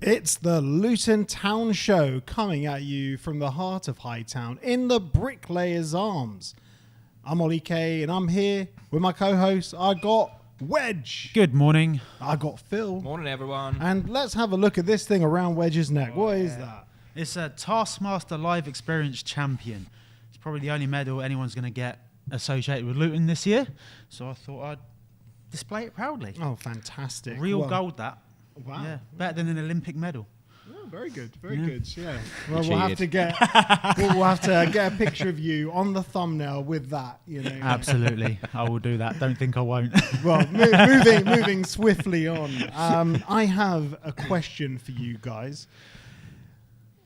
It's the Luton Town Show coming at you from the heart of Hightown in the Bricklayers Arms. I'm Ollie K and I'm here with my co-host. I got Wedge. Good morning. I got Phil. Morning, everyone. And let's have a look at this thing around Wedge's neck. What is that? It's a Taskmaster Live Experience Champion. It's probably the only medal anyone's going to get associated with Luton this year. So I thought I'd display it proudly. Oh, fantastic. Real gold, that. Wow. Yeah, better than an Olympic medal. Oh, very good, very good. Yeah. Well, We'll have to get a picture of you on the thumbnail with that. You know. Absolutely, I will do that. Don't think I won't. Well, moving swiftly on. I have a question for you guys.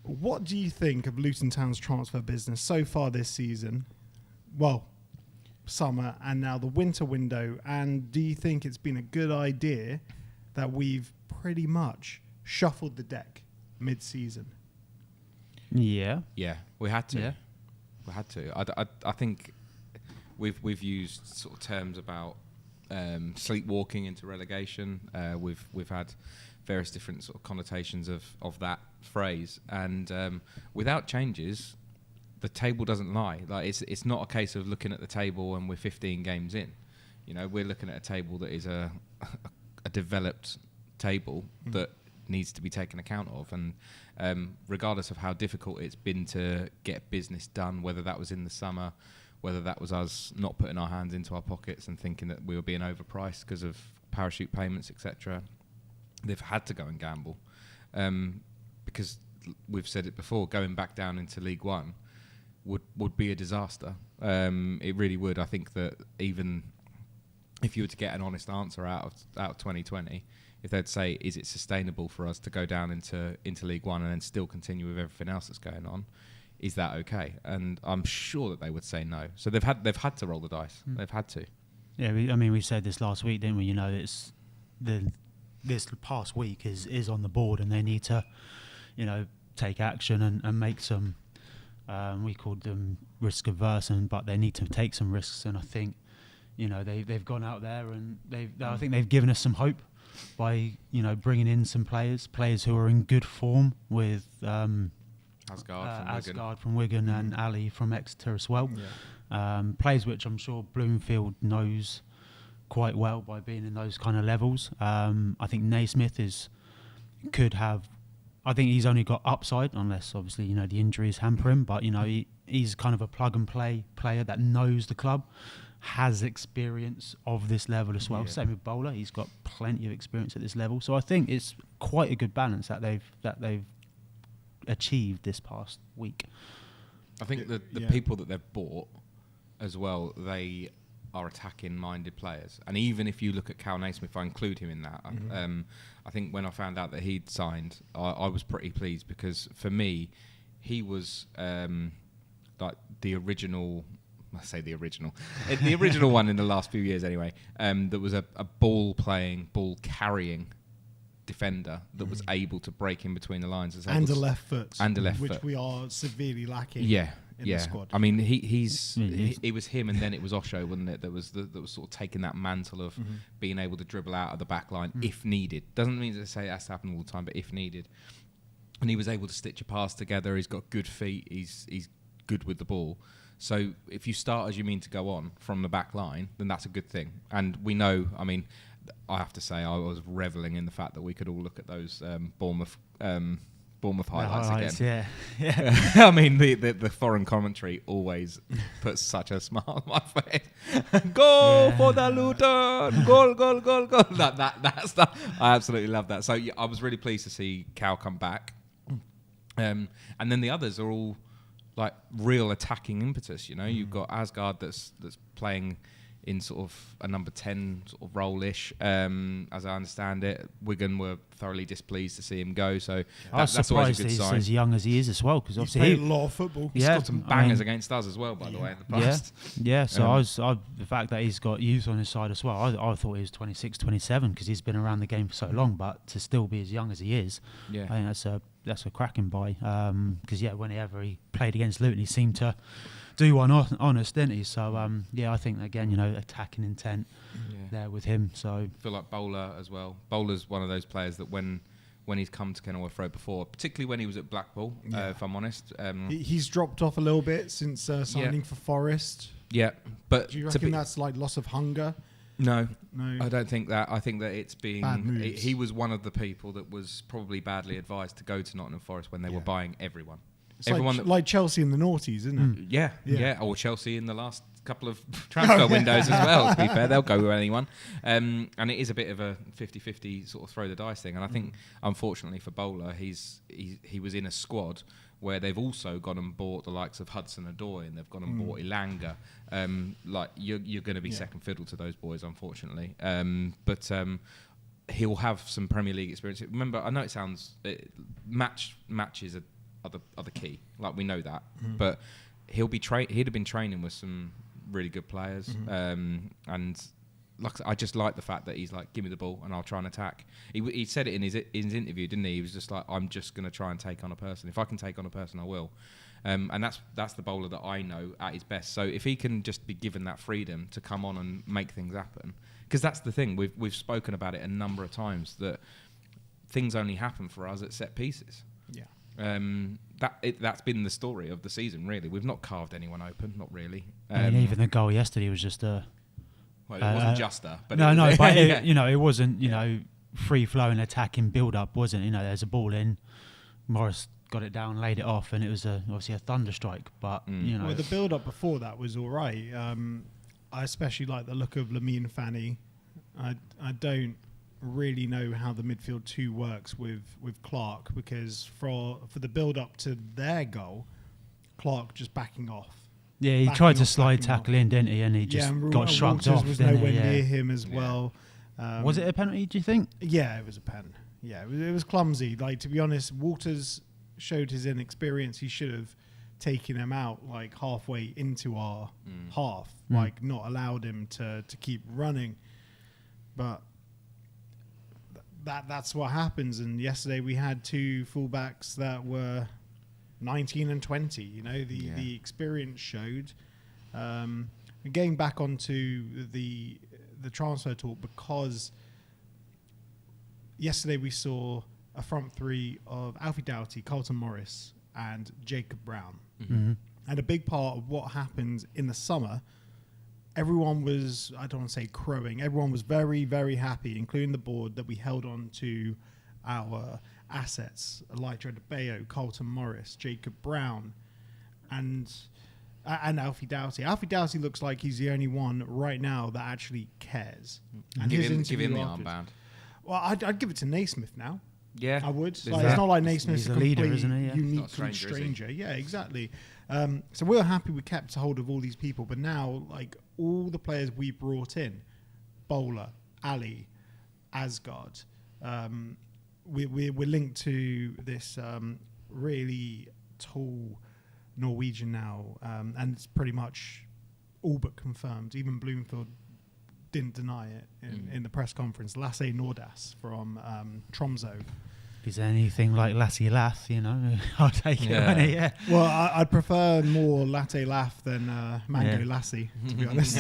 What do you think of Luton Town's transfer business so far this season? Well, summer and now the winter window. And do you think it's been a good idea that we've pretty much shuffled the deck mid-season? Yeah, we had to. Yeah. We had to. I think we've used sort of terms about sleepwalking into relegation. We've had various different sort of connotations of that phrase, and without changes, the table doesn't lie. Like it's not a case of looking at the table and we're 15 games in. You know, we're looking at a table that is a developed table that needs to be taken account of, and regardless of how difficult it's been to get business done, whether that was in the summer, whether that was us not putting our hands into our pockets and thinking that we were being overpriced because of parachute payments, etc., they've had to go and gamble, because we've said it before, going back down into League One would be a disaster. It really would. I think that even if you were to get an honest answer out of 2020, if they'd say, is it sustainable for us to go down into League One and then still continue with everything else that's going on? Is that okay? And I'm sure that they would say no. So they've had to roll the dice. They've had to. yeah. We said this last week, didn't we? You know, it's this past week is on the board, and they need to, you know, take action and make some. We called them risk averse, but they need to take some risks. And I think, you know, they've gone out there and I think they've given us some hope by, you know, bringing in some players who are in good form with Asgard from Wigan and Ali from Exeter as well. Yeah. Players which I'm sure Bloomfield knows quite well by being in those kind of levels. I think Naismith I think he's only got upside, unless obviously, you know, the injuries hamper him. But, you know, he's kind of a plug and play player that knows the club, has experience of this level as well. Yeah. Same with Bowler, he's got plenty of experience at this level. So I think it's quite a good balance that they've achieved this past week. I think the people that they've bought as well, they are attacking-minded players. And even if you look at Cal Naismith, I include him in that. I think when I found out that he'd signed, I was pretty pleased, because for me, he was like the original. I say the original one in the last few years anyway. That was a ball-playing, ball-carrying defender that was able to break in between the lines and a left foot, which we are severely lacking. In the squad. I mean, it was him, and then it was Osho, wasn't it? That was sort of taking that mantle of being able to dribble out of the back line if needed. Doesn't mean to say it has to happen all the time, but if needed. And he was able to stitch a pass together. He's got good feet. He's good with the ball. So if you start as you mean to go on from the back line, then that's a good thing. And we know, I mean, I have to say I was revelling in the fact that we could all look at those Bournemouth highlights again. Yeah. I mean, the foreign commentary always puts such a smile on my face. Goal for the Luton! Goal! That stuff. I absolutely love that. So I was really pleased to see Cal come back. And then the others are all like real attacking impetus. You know, you've got Asgard that's playing in sort of a number 10 sort of role-ish, as I understand it. Wigan were thoroughly displeased to see him go, so that's always a good sign. He's as young as he is as well, because obviously he's played a lot of football. He's got some bangers against us as well, by the way, in the past. Yeah. So the fact that he's got youth on his side as well, I thought he was 26, 27, because he's been around the game for so long, but to still be as young as he is, I think that's a cracking buy. Because whenever he played against Luton, he seemed to do one honest, didn't he? So I think again, you know, attacking intent there with him. So I feel like Bowler as well. Bowler's one of those players that when when he's come to Kenilworth Road before, particularly when he was at Blackpool, if I'm honest. He's dropped off a little bit since signing for Forest. Yeah, but do you reckon that's like loss of hunger? No, I don't think that. I think that it's been... Bad moves. He was one of the people that was probably badly advised to go to Nottingham Forest when they were buying everyone. It's like Chelsea in the noughties, isn't it? Yeah. Or Chelsea in the last couple of transfer windows as well, to be fair. They'll go with anyone. And it is a bit of a 50-50 sort of throw the dice thing. And I think, unfortunately for Bowler, he was in a squad where they've also gone and bought the likes of Hudson-Odoi, and they've gone and bought Ilanga. You're going to be second fiddle to those boys, unfortunately. But he'll have some Premier League experience. Remember, I know it sounds... matches are the key. Like, we know that. But he'd have been training with some really good players. And like I just like the fact that he's like, give me the ball and I'll try and attack. He said it in his interview, didn't he? He was just like, I'm just going to try and take on a person. If I can take on a person, I will. And that's the bowler that I know at his best. So if he can just be given that freedom to come on and make things happen, because that's the thing, we've spoken about it a number of times, that things only happen for us at set pieces. That's been the story of the season, really. We've not carved anyone open, not really. And even the goal yesterday was just a... Well, it wasn't just a... But but it wasn't, free-flowing attacking build-up, wasn't it? There's a ball in, Morris got it down, laid it off, and it was obviously a thunderstrike. But, Well, the build-up before that was all right. I especially like the look of Lamine Fanny. I don't really know how the midfield two works with Clark, because for the build-up to their goal, Clark just backing off. Yeah, he tried to slide tackle in, didn't he? And he just got shrugged off. Was nowhere near him as well. Was it a penalty, do you think? Yeah, it was a pen. Yeah, it was clumsy. Like, to be honest, Walters showed his inexperience. He should have taken him out like halfway into our half, like not allowed him to keep running. But that's what happens. And yesterday we had two fullbacks that were 19 and 20. The experience showed. Getting back onto the transfer talk, because yesterday we saw a front three of Alfie Doughty, Carlton Morris, and Jacob Brown. And a big part of what happened in the summer, everyone was, I don't want to say crowing, everyone was very, very happy, including the board, that we held on to our assets: Elijah Adebayo, Carlton Morris, Jacob Brown, and Alfie Doughty. Alfie Doughty looks like he's the only one right now that actually cares. And give him the armband. Well, I'd give it to Naismith now. Yeah, I would. It's not like Naismith's a complete leader, isn't he? Yeah. unique stranger. Yeah, exactly. So we're happy we kept hold of all these people, but now, like, all the players we brought in, Bowler, Ali, Asgard, we're linked to this really tall Norwegian now, and it's pretty much all but confirmed. Even Bloomfield didn't deny it in the press conference. Lasse Nordas from Tromsø. If he's anything like Lassie Lath, I'll take it. Yeah. Well, I'd prefer more Latte Laugh than Mango Lassie, to be honest.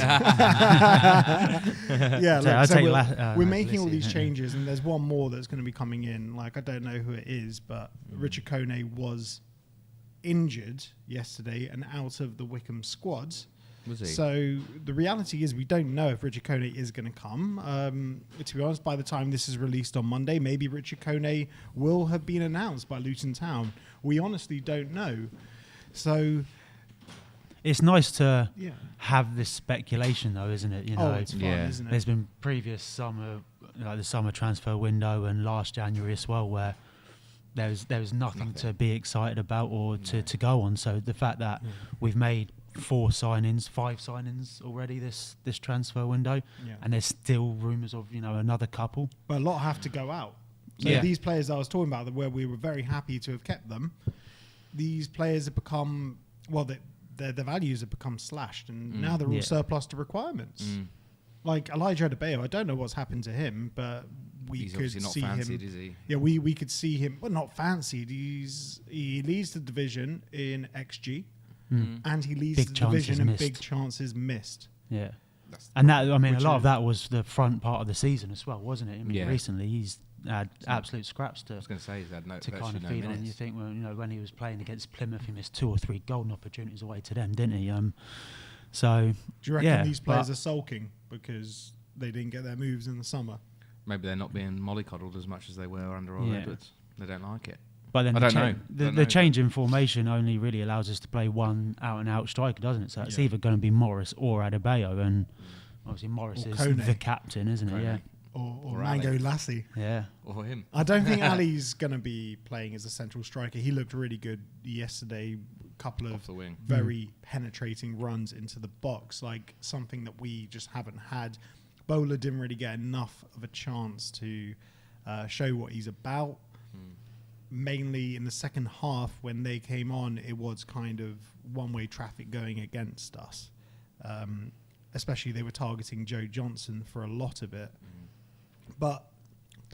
We're making all these changes, and there's one more that's going to be coming in. Like, I don't know who it is, but Richard Kone was injured yesterday and out of the Wickham squad. Was he? So the reality is we don't know if Richard Kone is going to come. To be honest, by the time this is released on Monday, maybe Richard Kone will have been announced by Luton Town. We honestly don't know. So it's nice to have this speculation, though, isn't it? It's fun, isn't it? There's been previous summer, like the summer transfer window, and last January as well, where there was nothing to be excited about or to go on. So the fact that we've made 5 signings already this transfer window, and there's still rumours of another couple. But a lot have to go out. So these players I was talking about, where we were very happy to have kept them, these players have become, their values have become slashed, and now they're all surplus to requirements. Like Elijah Adebayo, I don't know what's happened to him, but he's obviously not fancied, is he? Yeah, we could see him, but not fancied. He leads the division in XG. And he leads the division in big chances missed. Yeah. And that, a lot of that was the front part of the season as well, wasn't it? Recently had absolute scraps to I was going to say he's had to kind of feed on. minutes. You think, well, when he was playing against Plymouth, he missed 2 or 3 golden opportunities away to them, didn't he? So do you reckon these players are sulking because they didn't get their moves in the summer? Maybe they're not being mollycoddled as much as they were under Roy Edwards. They don't like it. But then I don't know. The change in formation only really allows us to play one out-and-out striker, doesn't it? So it's either going to be Morris or Adebayo, and obviously Morris is Kone. the captain, isn't he? Yeah. Or Mango Lassie. Yeah. Or him. I don't think Ali's going to be playing as a central striker. He looked really good yesterday. Couple of very penetrating runs into the box, like something that we just haven't had. Bowler didn't really get enough of a chance to show what he's about. Mainly in the second half, when they came on, it was kind of one-way traffic going against us. Especially they were targeting Joe Johnson for a lot of it. But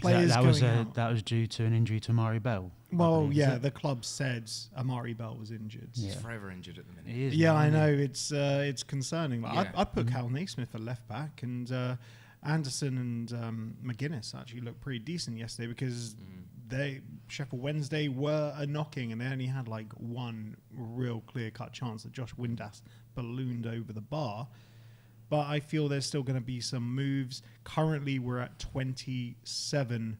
players that was due to an injury to Amari Bell. Well, the club said Amari Bell was injured. He's forever injured at the minute. He is, I know. It's concerning. Like, I'd put Cal Naismith at left back, and Anderson and McGuinness actually looked pretty decent yesterday because Sheffield Wednesday were a knocking, and they only had like one real clear-cut chance that Josh Windass ballooned over the bar. But I feel there's still going to be some moves. Currently, we're at 27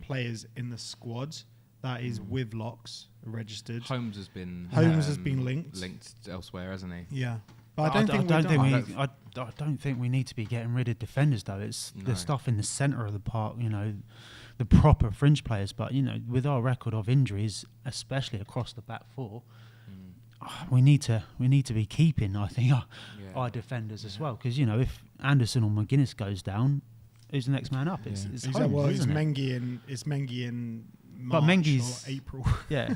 players in the squad. That is with locks registered. Holmes has been linked elsewhere, hasn't he? Yeah, but I don't think we need to be getting rid of defenders though. It's the stuff in the centre of the park, the proper fringe players. But with our record of injuries, especially across the back four, we need to be keeping, I think, our defenders as well. Because if Anderson or McGuinness goes down, who's the next man up? It's Holmes, it's Mengi in March but Mengi's or April. Yeah,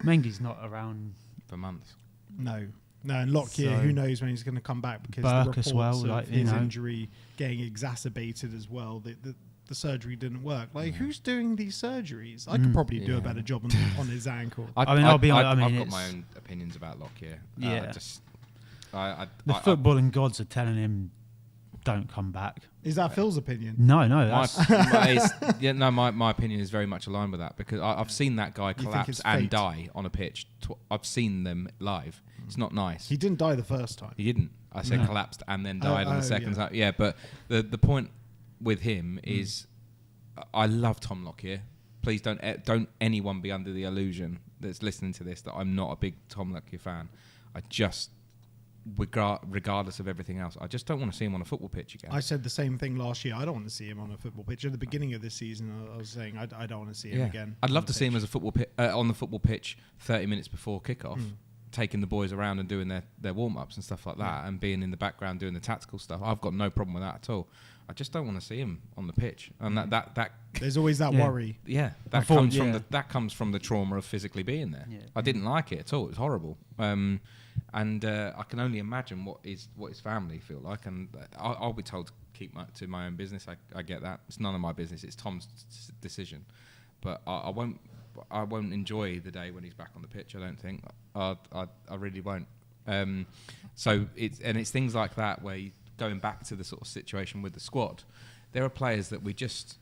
Mengi's not around for months. No, and Lockyer, who knows when he's going to come back, because Burke the reports as well, of his injury getting exacerbated as well. The surgery didn't work. Like, who's doing these surgeries? I could probably do a better job on his ankle. I'll be honest. I've got my own opinions about Lockyer. Yeah, the footballing gods are telling him, don't come back. Is that Phil's opinion? No, that's my opinion is very much aligned with that, because I've seen that guy collapse and die on a pitch. I've seen them live. It's not nice. He didn't die the first time. He didn't. I said collapsed and then died on the second time. Yeah, but the point with him is, I love Tom Lockyer. Please don't anyone be under the illusion that's listening to this that I'm not a big Tom Lockyer fan. I just, regardless of everything else, I just don't want to see him on a football pitch again. I said the same thing last year. I don't want to see him on a football pitch. At the beginning of this season, I was saying I don't want to see him again. I'd love to see him as a on the football pitch 30 minutes before kickoff, taking the boys around and doing their warm-ups and stuff like that, and being in the background doing the tactical stuff. I've got no problem with that at all. I just don't want to see him on the pitch, and that there's always that worry. Yeah, that comes from the trauma of physically being there. Yeah. I didn't like it at all. It was horrible, and I can only imagine what his family feel like. And I'll be told to keep to my own business. I get that. It's none of my business. It's Tom's decision, but I won't enjoy the day when he's back on the pitch. I don't think I really won't. So it's things like that where going back to the sort of situation with the squad, there are players that we just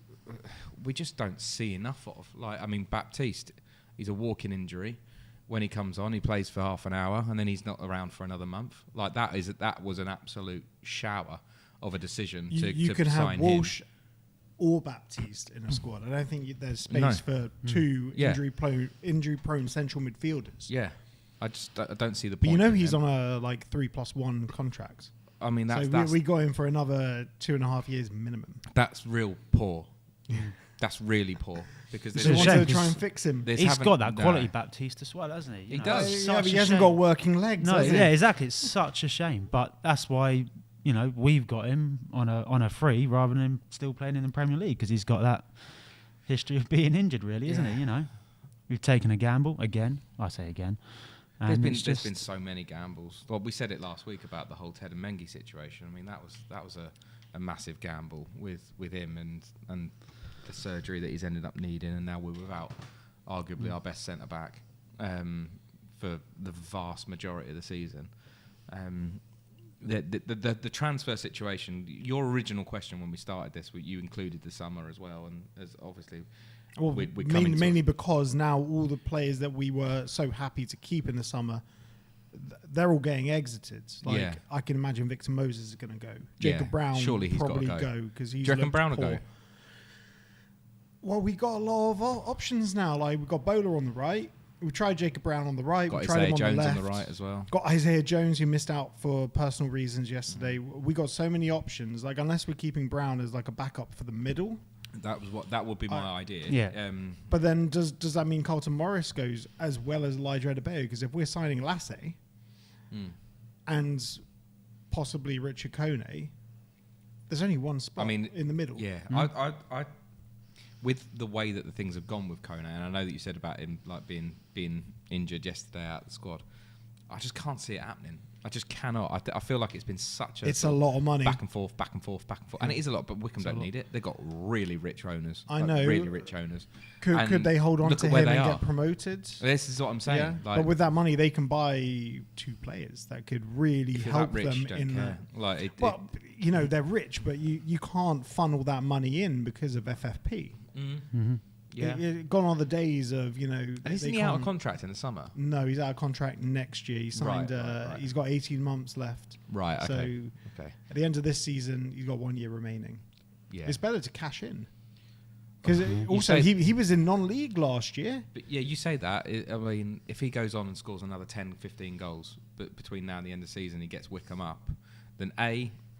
don't see enough of. Like, I mean, Baptiste, he's a walking injury. When he comes on, he plays for half an hour and then he's not around for another month. Like, that was an absolute shower of a decision you could sign have Walsh or Baptiste in a squad. I don't think there's space for two injury-prone central midfielders. Yeah, I don't see the but point. He's on a 3+1 contract. I mean, we got him for another 2.5 years minimum. That's real poor. That's really poor, because they want to try and fix him. He's got that quality, Baptiste, as well, hasn't he? He does. But he hasn't got working legs. No, exactly. It's such a shame, but that's why we've got him on a free rather than him still playing in the Premier League, because he's got that history of being injured, really, isn't he? We've taken a gamble again. I say again. There's been so many gambles. Well, we said it last week about the whole Ted and Mengi situation. I mean, that was a massive gamble with him and the surgery that he's ended up needing, and now we're without arguably our best centre back for the vast majority of the season. the transfer situation. Your original question when we started this, you included the summer as well, and as obviously. Well, mainly because now all the players that we were so happy to keep in the summer, they're all getting exited. Like I can imagine Victor Moses is going to go. Jacob Brown surely he's probably got to go because he's. Do you reckon Brown will go? Well, we got a lot of options now. Like we've got Bowler on the right. We tried Jacob Brown on the right. Got we tried Isaiah him Jones on the left. on the right as well. Got Isaiah Jones who missed out for personal reasons yesterday. We got so many options. Like unless we're keeping Brown as like a backup for the middle. That would be my idea. Yeah. But then does that mean Carlton Morris goes as well as Elijah Adebayo? Because if we're signing Lasse and possibly Richard Kone, there's only one spot in the middle. Yeah. I with the way that the things have gone with Kone, and I know that you said about him like being injured yesterday out of the squad, I just can't see it happening. I just cannot. I feel like it's been such a... It's a lot of money. Back and forth. And it is a lot, but Wickham don't need it. They've got really rich owners. I know. Really rich owners. Could they hold on to him and get promoted? This is what I'm saying. Yeah. Like, but with that money, they can buy 2 players that could really help them in the... they're rich, but you can't funnel that money in because of FFP. Mm-hmm. Yeah. Gone are the days of, And isn't he out of contract in the summer? No, he's out of contract next year. He signed, right. He's got 18 months left. Right, okay. So at the end of this season, he's got 1 year remaining. Yeah. It's better to cash in. Because also, he was in non-league last year. But yeah, you say that. I mean, if he goes on and scores another 10, 15 goals, but between now and the end of the season, he gets Wickham up, then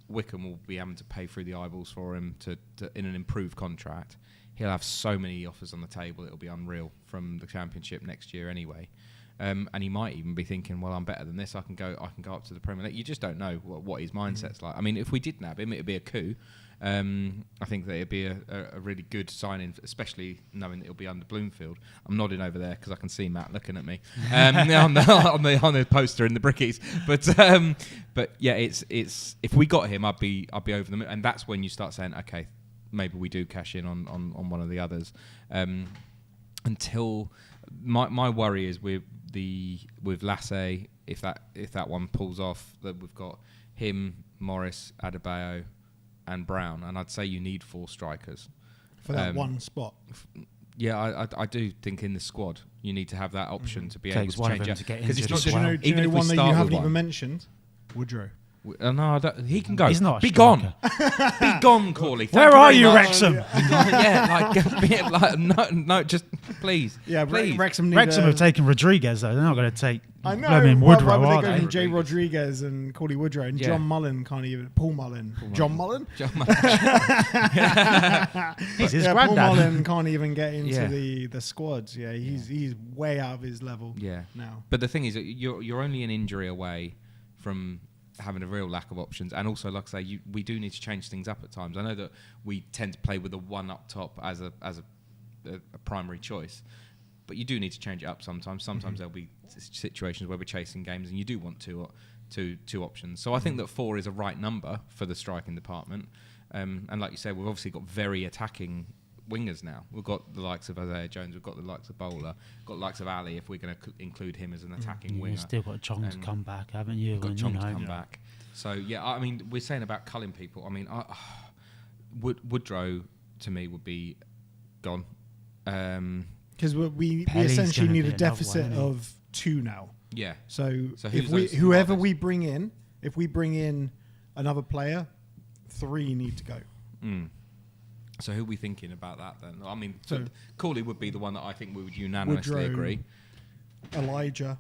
Wickham will be having to pay through the eyeballs for him to in an improved contract. He'll have so many offers on the table, it'll be unreal from the Championship next year anyway. And he might even be thinking, well, I'm better than this. I can go up to the Premier League. You just don't know what his mindset's like. I mean, if we did nab him, it'd be a coup. I think that it'd be a really good signing, especially knowing that it'll be under Bloomfield. I'm nodding over there because I can see Matt looking at me on the poster in the brickies. But yeah, it's if we got him, I'd be over them, and that's when you start saying, okay, maybe we do cash in on one of the others. Until my worry is with Lasse, if that one pulls off, that we've got him, Morris, Adebayo, and Brown, and I'd say you need 4 strikers for that one spot. I do think in the squad you need to have that option to be able to change it, because it's not just do you know one that you haven't even mentioned, Woodrow. No, he can go. He's not. Be gone. Be gone, Corley. Where are you, Wrexham? No, just please. Yeah, please. Wrexham have taken Rodriguez though. They're not going to take. I know. Woodrow, why are would they they? go from Jay Rodriguez and Corley Woodrow and John Mullen can't even. Paul Mullen. John Mullen. He's his Paul granddad. Mullen can't even get into the squads. Yeah, he's way out of his level. Yeah. Now. But the thing is, you're only an injury away from having a real lack of options, and also, like I say, we do need to change things up at times. I know that we tend to play with a one up top as a primary choice, but you do need to change it up sometimes. Sometimes there'll be situations where we're chasing games, and you do want two options. So I think that 4 is a right number for the striking department, and like you said, we've obviously got very attacking wingers now. We've got the likes of Isaiah Jones, we've got the likes of Bowler, we've got the likes of Ali if we're going to include him as an attacking winger. You've still got Chong to come back, haven't you? Got Chong to come back. So yeah, I mean, we're saying about culling people. I mean, Woodrow to me would be gone because we essentially need a deficit of 2 now. Yeah. So if we bring in another player, 3 need to go. So who are we thinking about that then? I mean, so Corley would be the one that I think we would unanimously Woodrow, agree. Elijah.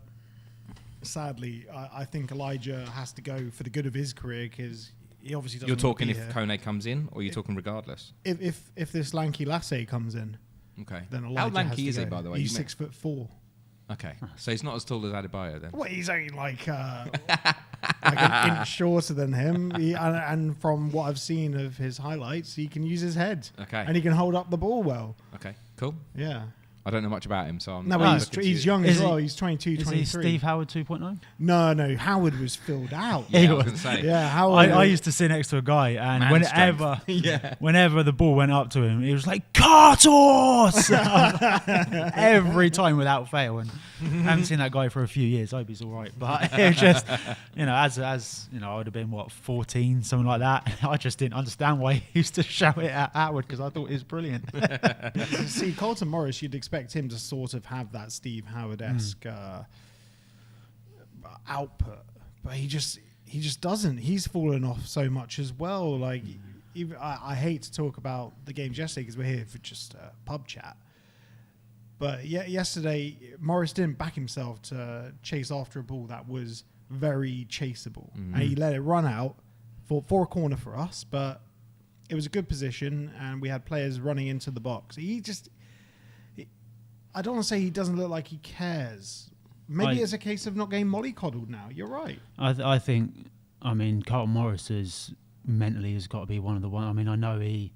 Sadly, I think Elijah has to go for the good of his career because he obviously doesn't. You're talking if here. Kone comes in, or you're talking regardless? If this lanky Lasse comes in, okay. Then Elijah how lanky has to is go. he, by the way? He's 6'4". Okay, so he's not as tall as Adebayo then. Well, he's only like an inch shorter than him, and from what I've seen of his highlights, he can use his head. Okay, and he can hold up the ball well. Okay, cool. Yeah. I don't know much about him, so I'm No, I'm but looking he's to- young Is as he- well. He's 22, Is 23. he Steve Howard 2.0? No, Howard was filled out. Yeah, I was going to say. Yeah, Howard. I used to sit next to a guy, and Man whenever strength. whenever the ball went up to him, he was like, "Cartos!" every time without fail. And I haven't seen that guy for a few years. I hope he's all right. But it was just, as you know, I would have been 14, something like that. I just didn't understand why he used to shout it at Howard because I thought it was brilliant. See, Carlton Morris, you'd expect him to sort of have that Steve Howard-esque output, but he just doesn't. He's fallen off so much as well. Like, even, I hate to talk about the games yesterday because we're here for just pub chat. But yesterday, Morris didn't back himself to chase after a ball that was very chaseable, and he let it run out for a corner for us. But it was a good position, and we had players running into the box. I don't want to say he doesn't look like he cares. Maybe it's a case of not getting mollycoddled now. You're right. I think, Carlton Morris mentally has got to be one of the one. I know he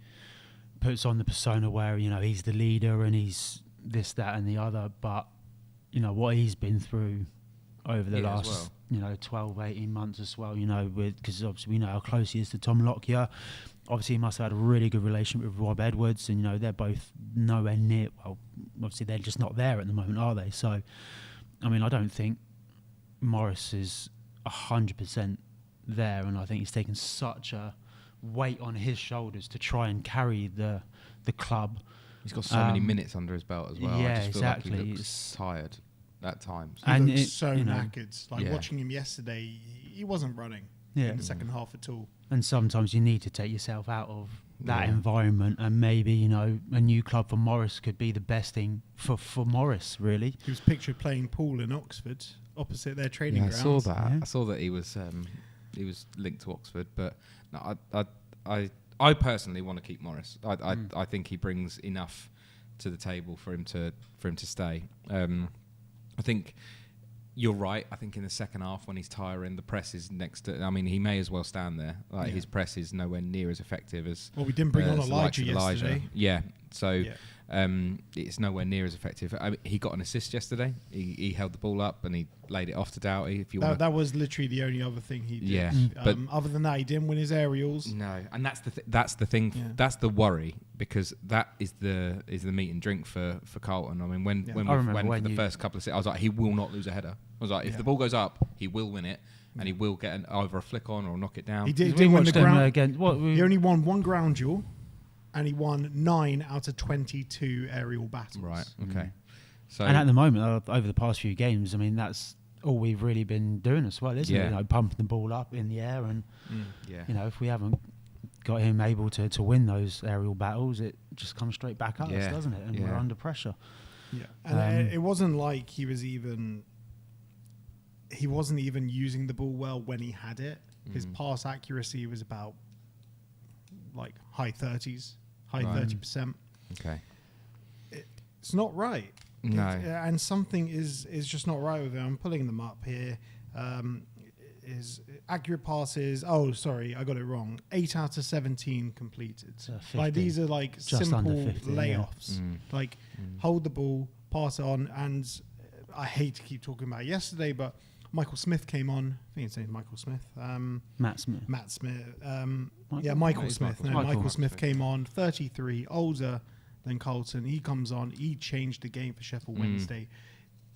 puts on the persona where, he's the leader and he's this, that and the other, but, what he's been through over the last, 12, 18 months as well, because obviously we know how close he is to Tom Lockyer. Obviously, he must have had a really good relationship with Rob Edwards, and, they're both nowhere near, well, obviously they're just not there at the moment, are they? So, I don't think Morris is 100% there, and I think he's taken such a weight on his shoulders to try and carry the club. He's got so many minutes under his belt as well. Yeah, I just feel exactly. like he looks tired at times. He And looks so knackered. Like, Yeah. watching him yesterday, he wasn't running in the second half at all. And sometimes you need to take yourself out of that environment, and maybe, a new club for Morris could be the best thing for Morris, really. He was pictured playing pool in Oxford, opposite their training I grounds. saw that. Yeah. I saw that he was linked to Oxford, but no, I personally want to keep Morris. I think he brings enough to the table for him to stay. I think you're right. I think in the second half when he's tiring, the press is next to. He may as well stand there. Like his press is nowhere near as effective as. Well, we didn't bring on the likes Elijah of yesterday. Yeah. So. It's nowhere near as effective. He got an assist yesterday. He held the ball up and he laid it off to Doughty. If you want, that was literally the only other thing he did. Yeah, but other than that, he didn't win his aerials. no, and that's the thing. Yeah. That's the worry, because that is the meat and drink for Carlton. When for the first couple of, I was like, he will not lose a header. I was like, if the ball goes up, he will win it, and he will get either a flick on or knock it down. He did We win the watched them ground. against He only won one ground duel, and he won 9 out of 22 aerial battles. Right. Okay. So and at the moment, over the past few games, that's all we've really been doing as well, isn't it? Pumping the ball up in the air, and if we haven't got him able to win those aerial battles, it just comes straight back at us, doesn't it? And we're under pressure. Yeah, and it wasn't like he wasn't even using the ball well when he had it. His pass accuracy was about high 30s, high 30%. Okay. It's not right. No. And something is just not right with him. I'm pulling them up here. His accurate passes. Oh, sorry, I got it wrong. 8 out of 17 completed. So These are just simple under 50, layoffs. Hold the ball, pass it on. And I hate to keep talking about yesterday, but Michael Smith came on. I think his name's Michael Smith. Matt Smith. Matt Smith. Michael Smith. Michael Smith came on. 33, older than Carlton. He comes on. He changed the game for Sheffield Wednesday.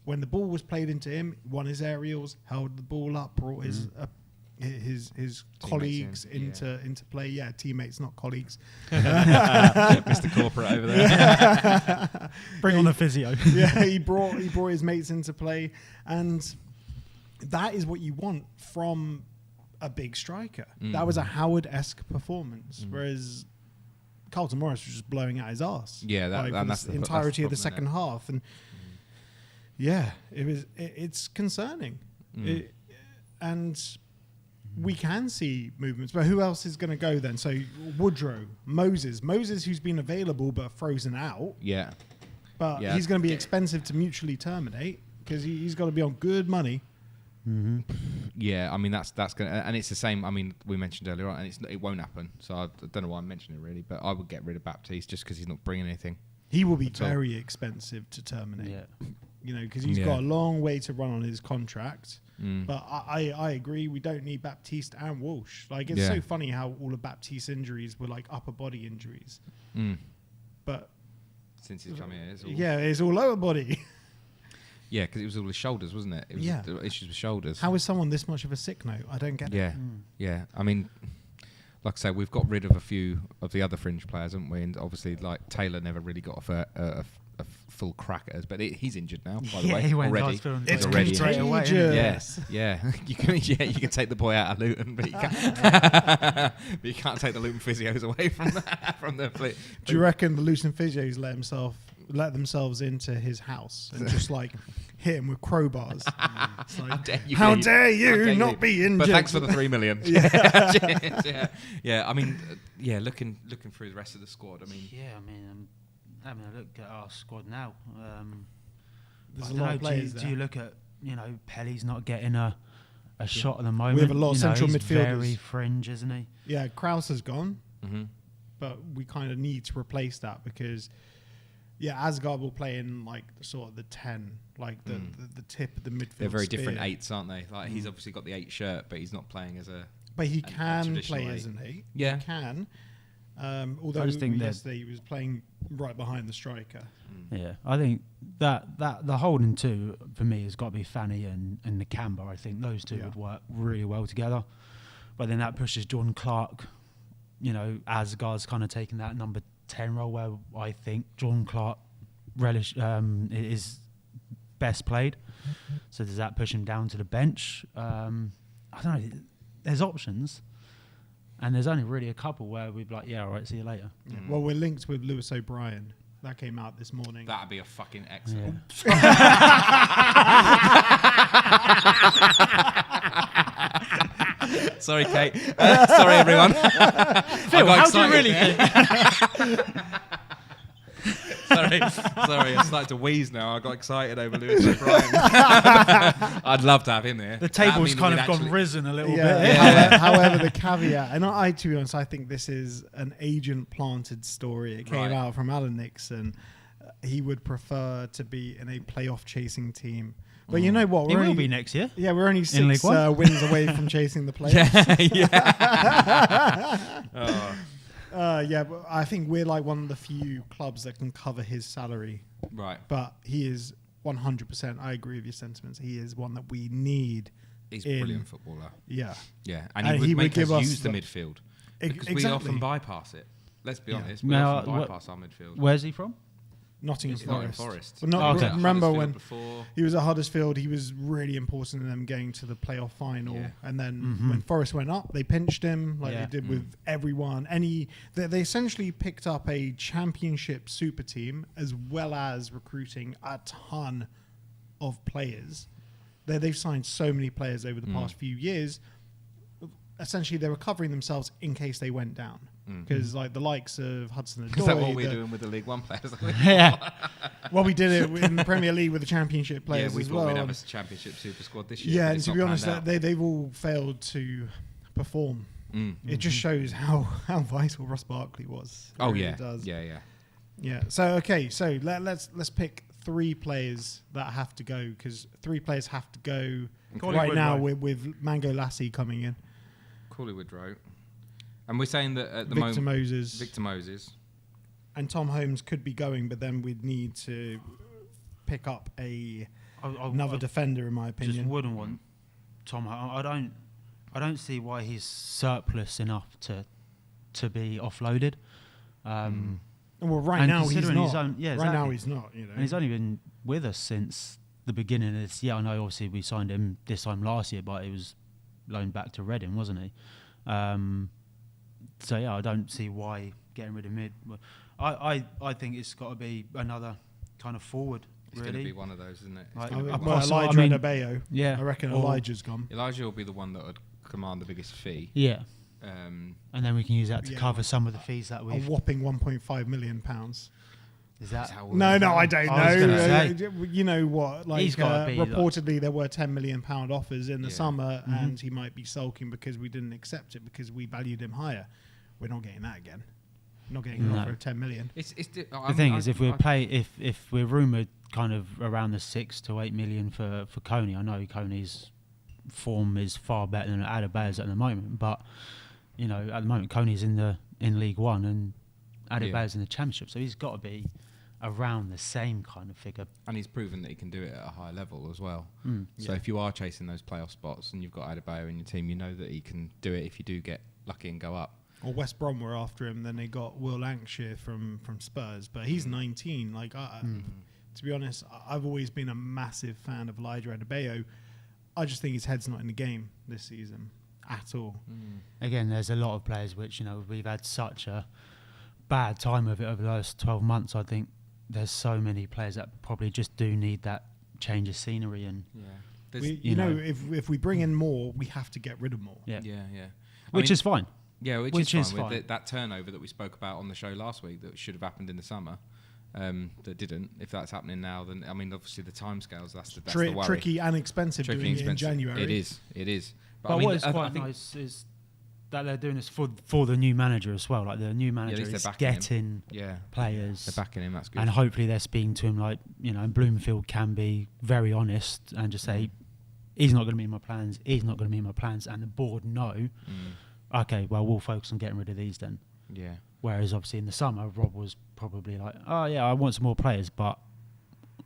When the ball was played into him, won his aerials, held the ball up, brought his colleagues into play. Yeah, teammates, not colleagues. Mr. Corporate over there. Bring on the physio. Yeah, he brought his mates into play, and that is what you want from a big striker. That was a Howard-esque performance, whereas Carlton Morris was just blowing out his arse. Yeah, and that's the entirety of the problem, second half, and it's concerning. And we can see movements, but who else is going to go then? So Woodrow, Moses, who's been available but frozen out. Yeah, but he's going to be expensive to mutually terminate because he's got to be on good money. Yeah, that's gonna, and it's the same. We mentioned earlier on, and it won't happen. So I don't know why I'm mentioning it really, but I would get rid of Baptiste just because he's not bringing anything. He will be at all. very expensive to terminate. Yeah. You know, because he's got a long way to run on his contract. But I agree, we don't need Baptiste and Walsh. Like, it's so funny how all of Baptiste's injuries were like upper body injuries. But since he's come here, it's all lower body. Yeah, because it was all his shoulders, wasn't it? It was the issues with shoulders. How is someone this much of a sick note? I don't get it. Yeah. I mean, like I say, we've got rid of a few of the other fringe players, haven't we? And obviously, like Taylor never really got off a full crack at us, but he's injured now. By the way, he went already. It's already straight away. contagious. Yeah. You can take the boy out of Luton, but you can't. But you can't take the Luton physios away from the fleet. Do you reckon the Luton physios let themselves into his house and just like hit him with crowbars? It's like, how dare you not be injured? But thanks for the 3 million. Yeah. I mean, looking through the rest of the squad. I mean, having a look at our squad now. There's a lot of players there. Do you look at, Pelly's not getting a shot at the moment. We have a lot of central he's midfielders. Very fringe, isn't he? Yeah, Krause has gone, but we kind of need to replace that because, Asgard will play in like sort of the 10, like the tip of the midfield. they're very spear. different eights, aren't they? Like he's obviously got the 8 shirt, but he's not playing as a. But he can play eight. as an 8. Yeah, he can. Although I just think yesterday he was playing right behind the striker. Yeah, I think that the holding two for me has got to be Fanny and Nakamba. I think those two would work really well together. But then that pushes Jordan Clark. Asgard's kind of taking that number 10 role where I think Jordan Clark is best played. So does that push him down to the bench? I don't know. There's options. And there's only really a couple where we'd be like, all right, see you later. Well, we're linked with Lewis O'Brien. That came out this morning. that'd be a fucking excellent. Sorry, Kate. Sorry, everyone. Phil, how do you really think? Sorry, I'm starting to wheeze now. I got excited over Lewis O'Brien. I'd love to have him there. The table's kind of gone risen a little bit. However, the caveat, and to be honest, I think this is an agent-planted story. It came out from Alan Nixon. He would prefer to be in a playoff-chasing team. But you know what? He will be next year. Yeah, we're only 6 wins away from chasing the playoffs. But I think we're like one of the few clubs that can cover his salary. Right. But he is 100%, I agree with your sentiments, he is one that we need. He's a brilliant footballer. Yeah. Yeah, and he would make us use the midfield. Because we often bypass it. Let's be honest, we often bypass our midfield. Where's he from? Nottingham Nottingham Forest. Forest. Well, remember when before. he was at Huddersfield, he was really important in them getting to the playoff final. Yeah. And then when Forest went up, they pinched him like they did with everyone. And they essentially picked up a championship super team as well as recruiting a ton of players. They've signed so many players over the past few years. Essentially, they were covering themselves in case they went down. Because like the likes of Hudson Odoi. Is that what we're doing with the League One players? Well, we did it in the Premier League with the Championship players we as thought well. we'd have a Championship super squad this year. Yeah, and to be honest, they've all failed to perform. It just shows how vital Ross Barkley was. Oh really yeah, does. yeah. So let's pick 3 players that have to go because 3 players have to go right now with Mango Lassie coming in. Collingwood wrote. And we're saying that at the Victor moment... Moses. Victor Moses. And Tom Holmes could be going, but then we'd need to pick up another defender, in my opinion. Just wouldn't want Tom. I don't see why he's surplus enough to be offloaded. Well, right now he's not. Right now he's not. And he's only been with us since the beginning of this year. I know, obviously, we signed him this time last year, but he was loaned back to Reading, wasn't he? So I don't see why getting rid of mid. I think it's got to be another kind of forward. It's going to be one of those, isn't it? Elijah and Abeyo. Yeah, I reckon Elijah's gone. Elijah will be the one that would command the biggest fee. Yeah. And then we can use that to cover some of the fees that we've... A whopping £1.5 million. Is that... No, I don't know. You know what? Like, he's got to be reportedly, there were £10 million offers in the summer, and he might be sulking because we didn't accept it because we valued him higher. We're not getting that again. not getting an offer of 10 million. The thing is, if we're rumoured kind of around the 6 to 8 million for Coney, I know Coney's form is far better than Adebayo's at the moment, but you know, at the moment Coney's in League One and Adebayo's in the Championship, so he's got to be around the same kind of figure. And he's proven that he can do it at a high level as well. So if you are chasing those playoff spots and you've got Adebayo in your team, you know that he can do it if you do get lucky and go up. Or West Brom were after him, then they got Will Lancashire from Spurs, but he's 19. Like, to be honest, I've always been a massive fan of Elijah Adebayo. I just think his head's not in the game this season at all. Again, there's a lot of players which, you know, we've had such a bad time of it over the last 12 months. I think there's so many players that probably just do need that change of scenery. And you know, if we bring in more, we have to get rid of more. Which is fine. Yeah, which is fine. With that turnover that we spoke about on the show last week that should have happened in the summer, that didn't. If that's happening now, then I mean, obviously the timescales. That's the worry. Tricky and expensive doing it in January. It is. But I mean, what is quite nice is that they're doing this for the new manager as well. Like the new manager is getting players. They're backing him. That's good. And hopefully they're speaking to him like, you know, and Bloomfield can be very honest and just say, he's not going to be in my plans. He's not going to be in my plans, and the board know. Okay, well, we'll focus on getting rid of these then. Yeah. Whereas obviously in the summer, Rob was probably like, oh yeah, I want some more players, but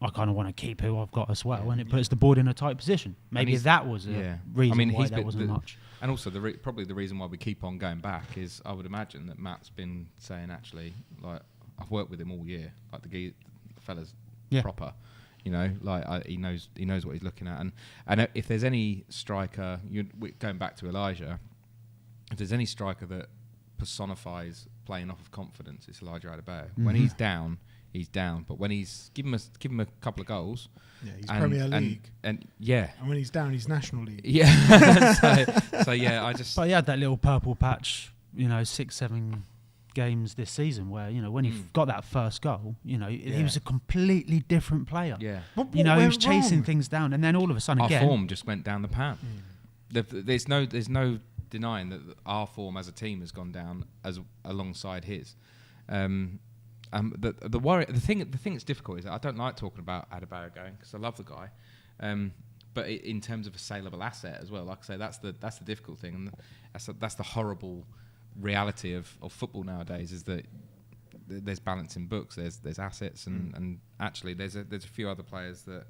I kind of want to keep who I've got as well, and it puts the board in a tight position. Maybe that was a reason why there wasn't much. And also, probably the reason why we keep on going back is I would imagine that Matt's been saying, actually, like, I've worked with him all year, like the fella's proper. You know, like he knows what he's looking at, and if there's any striker, going back to Elijah, if there's any striker that personifies playing off of confidence, it's Elijah Adebayo. When he's down, he's down. But when he's give him a couple of goals, he's Premier League, and when he's down, he's National League. I just. But he had that little purple patch, you know, 6-7 games this season where, you know, when he got that first goal, you know, he was a completely different player. Yeah, you know, he was chasing things down, and then all of a sudden, our form just wwent down the pan. There's no denying that our form as a team has gone down alongside his. The thing that's difficult is that I don't like talking about Adebayo going because I love the guy, but in terms of a saleable asset as well, like I say, that's the difficult thing, and that's the horrible reality of football nowadays is that there's balance in books, there's assets, and actually there's a few other players that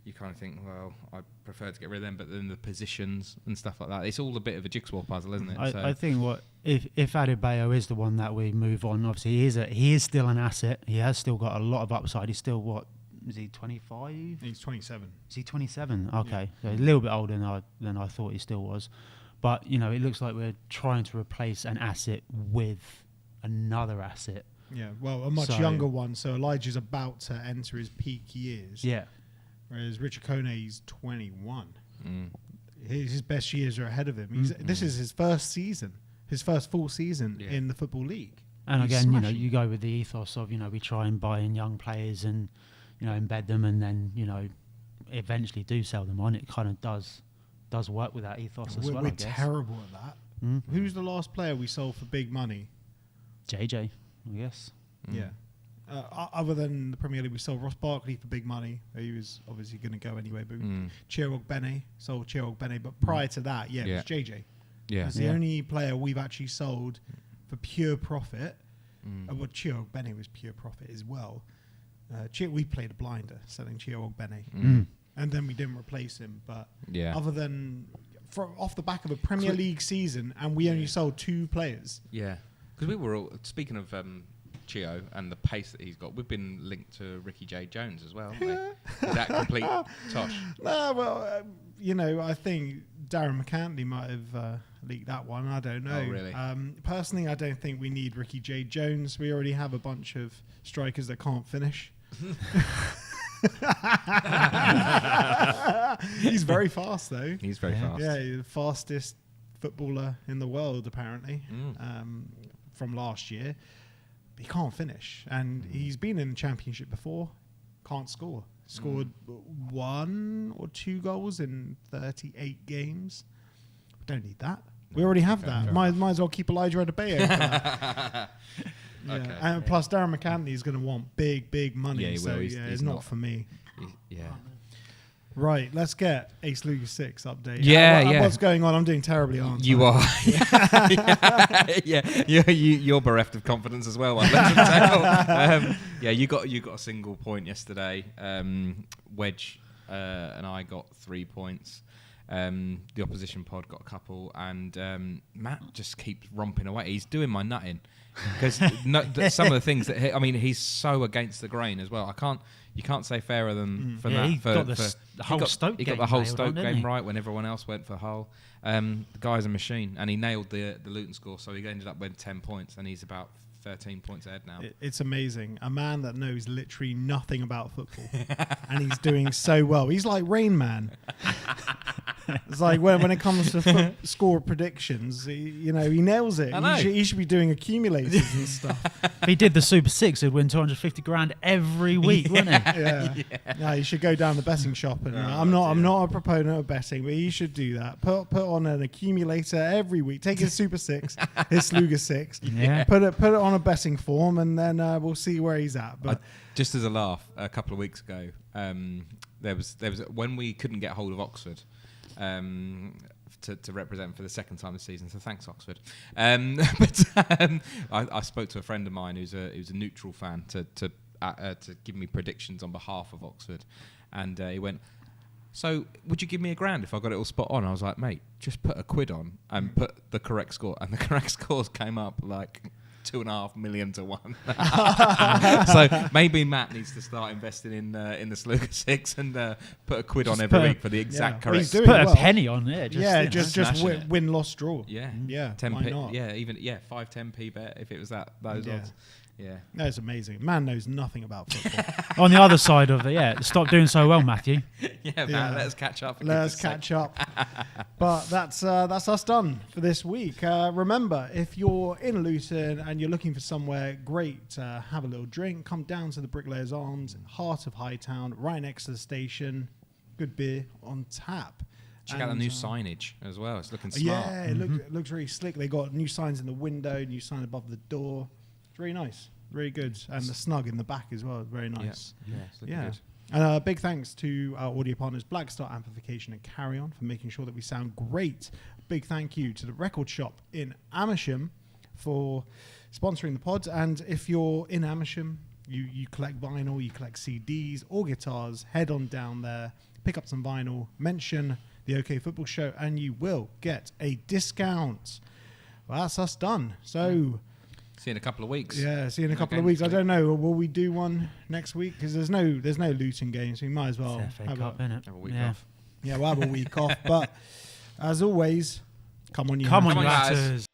you kind of think, well, I prefer to get rid of them, but then the positions and stuff like that, it's all a bit of a jigsaw puzzle, isn't it? I think if Adebayo is the one that we move on, obviously he is still an asset. He has still got a lot of upside. He's still is he 25? He's 27. Is he 27? Okay, so he's a little bit older than I thought he still was. But you know, it looks like we're trying to replace an asset with another asset. Yeah, well, a much younger one. So Elijah's about to enter his peak years. Yeah. Whereas Richard Kone's 21. His best years are ahead of him. This is his first season, his first full season in the Football League. And again, you know, you go with the ethos of, you know, we try and buy in young players and, you know, embed them, and then, you know, eventually do sell them on. It kind of does work with that ethos as well. We're terrible at that. Who's the last player we sold for big money? JJ, I guess. Yeah. Other than the Premier League, we sold Ross Barkley for big money. He was obviously going to go anyway. But Chirag Bene, sold Chirag Bene. But prior to that, it was JJ. Yeah. It's the only player we've actually sold for pure profit. Well, Chirag Bene was pure profit as well. We played a blinder selling Chirag Bene. And then we didn't replace him. But other than off the back of a Premier League season, and we only sold 2 players. Yeah. Because we were all, speaking of Chio and the pace that he's got, we've been linked to Ricky J. Jones as well, haven't we? Is that complete tosh? No, well, you know, I think Darren McCantley might have leaked that one. I don't know. Oh, really? Personally, I don't think we need Ricky J. Jones. We already have a bunch of strikers that can't finish. He's very fast, though. He's very fast. Yeah, he's the fastest footballer in the world, apparently, from last year. He can't finish, and he's been in the Championship before. Can't score. Scored 1 or 2 goals in 38 games. We don't need that. We already have that. Might as well keep Elijah Adebayo. Yeah. Okay. And plus, Darren McAntney is going to want big money. Yeah, he so will. yeah, He's it's not not. for me. Yeah. Right, let's get Ace Luger 6 update. Yeah. What's going on? I'm doing terribly, aren't You I? are. Yeah. You're bereft of confidence as well. I'd let you tell. Yeah, you got a single point yesterday. Wedge and I got 3 points. The opposition pod got a couple, and Matt just keeps romping away. He's doing my nutting because some of the things that he's so against the grain as well. You can't say fairer than for that. He got the whole Stoke game. He got the whole nailed Stoke on, didn't game he? right when everyone else went for Hull. The guy's a machine, and he nailed the Luton score, so he ended up with 10 points, and he's about 13 points ahead now. It's amazing. A man that knows literally nothing about football, and he's doing so well. He's like Rain Man. It's like when it comes to score predictions, he nails it. I know. He should be doing accumulators and stuff. If he did the Super Six, he'd win 250 grand every week, wouldn't he? Yeah. No, you should go down the betting shop. And I'm not a proponent of betting, but you should do that. Put on an accumulator every week. Take his Super Six, his Sluga 6. Yeah. Put it on a betting form, and then we'll see where he's at. But Just as a laugh, a couple of weeks ago, there was when we couldn't get hold of Oxford. To represent for the second time this season, so thanks Oxford. I spoke to a friend of mine who's a neutral fan to give me predictions on behalf of Oxford, and he went, "So would you give me £1,000 if I got it all spot on?" I was like, "Mate, just put £1 on and put the correct score," and the correct scores came up like 2.5 million to 1. So maybe Matt needs to start investing in the Sluga 6 and put £1 on every week for the exact well, he's correct. doing Put well. a penny on it. just smashing it. win, loss, draw. Yeah, Yeah, 10 why p. not? Yeah, even 5-10p bet if it was those Yeah. odds. Yeah. No, it's amazing. Man knows nothing about football. On the other side of it, stop doing so well, Matthew. Yeah, Matt, Yeah. let us catch up. Let us catch up. But that's us done for this week. Remember, if you're in Luton and you're looking for somewhere great to have a little drink, come down to the Bricklayers Arms, heart of Hightown, right next to the station. Good beer on tap. Check out the new signage as well. It's looking smart. Yeah, it looks really slick. They got new signs in the window, new sign above the door. It's really nice, really good, and the snug in the back as well. Very nice. Yeah, it's looking Yeah. good. And big thanks to our audio partners, Black Star Amplification and Carry On, for making sure that we sound great. Big thank you to the Record Shop in Amersham for sponsoring the pod. And if you're in Amersham, you collect vinyl, you collect CDs or guitars, head on down there, pick up some vinyl, mention the OK Football Show, and you will get a discount. Well, that's us done. So... See you in a couple of weeks. Yeah, see you in a couple of weeks. I don't know. Will we do one next week? Because there's no Luton games. So we might as well It's FA Cup, innit? Have a week Yeah. off. we'll have a week off. But as always, come on, you Come on, Come you on, guys. lads.